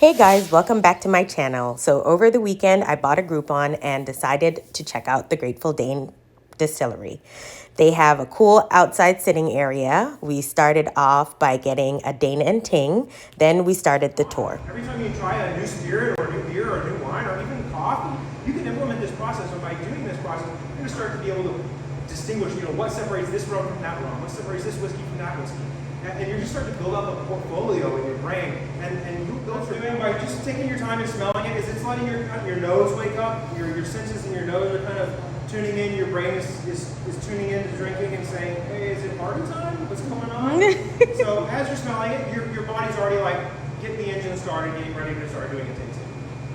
Hey guys, welcome back to my channel. So over the weekend, I bought a Groupon and decided to check out the Grateful Dane Distillery. They have a cool outside sitting area. We started off by getting a Dane and Ting, then we started the tour. Every time you try a new spirit or a new beer or a new wine or even coffee, you can implement this process. And by doing this process, you're going to start to be able to distinguish, what separates this rum from that rum, what separates this whiskey from that whiskey. And you're just starting to build up a portfolio in your brain. And you go through it by just taking your time and smelling it. It's letting your nose wake up. Your senses in your nose are kind of tuning in. Your brain is tuning in to drinking and saying, hey, is it party time? What's going on? So as you're smelling it, your body's already like getting the engine started, getting ready to start doing a tasting.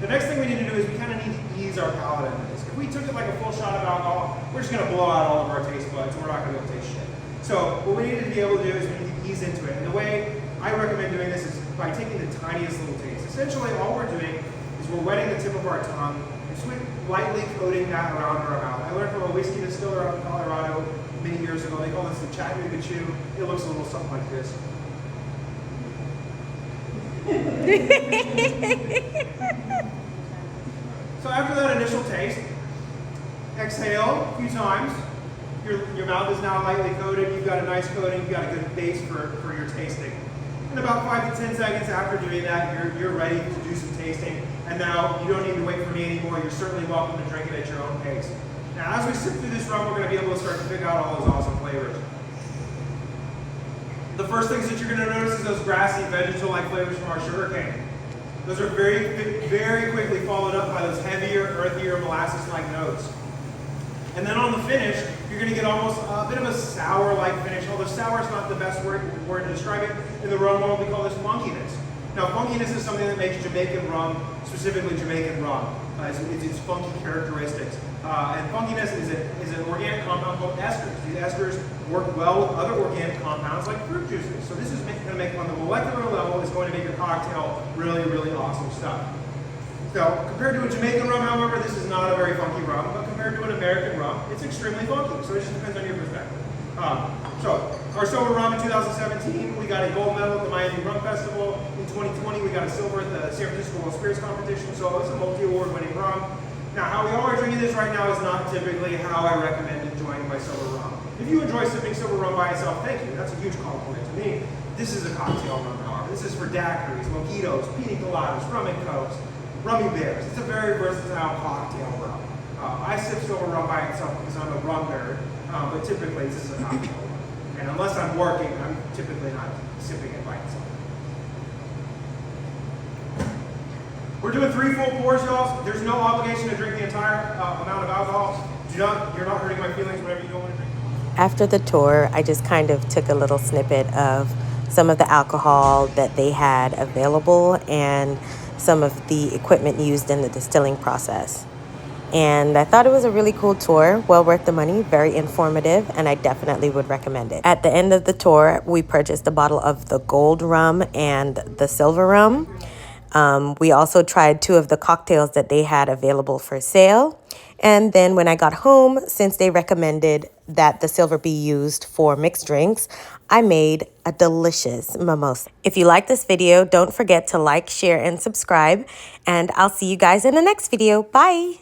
The next thing we need to do is we kind of need to ease our palate into this. If we took it like a full shot of alcohol, we're just going to blow out all of our taste buds and we're not going to be able to taste shit. So what we need to be able to do is we need to ease into it. And the way I recommend doing this is by taking the tiniest little taste. Essentially all we're doing is we're wetting the tip of our tongue and lightly coating that around our mouth. I learned from a whiskey distiller out in Colorado many years ago. They call this the Chattanooga Chew. It looks a little something like this. So after that initial taste, exhale a few times. Your mouth is now lightly coated. You've got a nice coating. You've got a good base for your tasting. In about 5 to 10 seconds after doing that, you're ready to do some tasting. And now you don't need to wait for me anymore. You're certainly welcome to drink it at your own pace. Now, as we sip through this rum, we're going to be able to start to pick out all those awesome flavors. The first things that you're going to notice is those grassy, vegetal-like flavors from our sugarcane. Those are very, very quickly followed up by those heavier, earthier, molasses-like notes. And then on the finish, you're going to get almost a bit of a sour-like finish. Although sour is not the best word to describe it. In the rum world, we call this funkiness. Now, funkiness is something that makes Jamaican rum, specifically Jamaican rum. It's funky characteristics. And funkiness is an organic compound called esters. These esters work well with other organic compounds like fruit juices. So this is going to make, on the molecular level, is going to make your cocktail really, really awesome stuff. So, compared to a Jamaican rum, however, this is not a very funky rum, but compared to an American rum, it's extremely funky, so it just depends on your perspective. So, our sober rum in 2017, we got a gold medal at the Miami Rum Festival. In 2020, we got a silver at the San Francisco World Spirits Competition, so it's a multi-award winning rum. Now, how we all are drinking this right now is not typically how I recommend enjoying my sober rum. If you enjoy sipping sober rum by itself, thank you, that's a huge compliment to me. This is a cocktail rum, however. This is for daiquiris, mojitos, pina coladas, rum and cokes, rummy bears. It's a very versatile cocktail rum. I sip sober rum by itself because I'm a rum nerd, but typically this is a cocktail rum. And unless I'm working, I'm typically not sipping it by itself. We're doing 3 full pours, y'all. There's no obligation to drink the entire amount of alcohol. You're not hurting my feelings whenever you don't want to drink. After the tour, I just kind of took a little snippet of some of the alcohol that they had available and some of the equipment used in the distilling process. And I thought it was a really cool tour, well worth the money, very informative, and I definitely would recommend it. At the end of the tour, we purchased a bottle of the gold rum and the silver rum. We also tried 2 of the cocktails that they had available for sale. And then when I got home, since they recommended that the silver be used for mixed drinks, I made a delicious mimosa. If you like this video, don't forget to like, share, and subscribe. And I'll see you guys in the next video. Bye!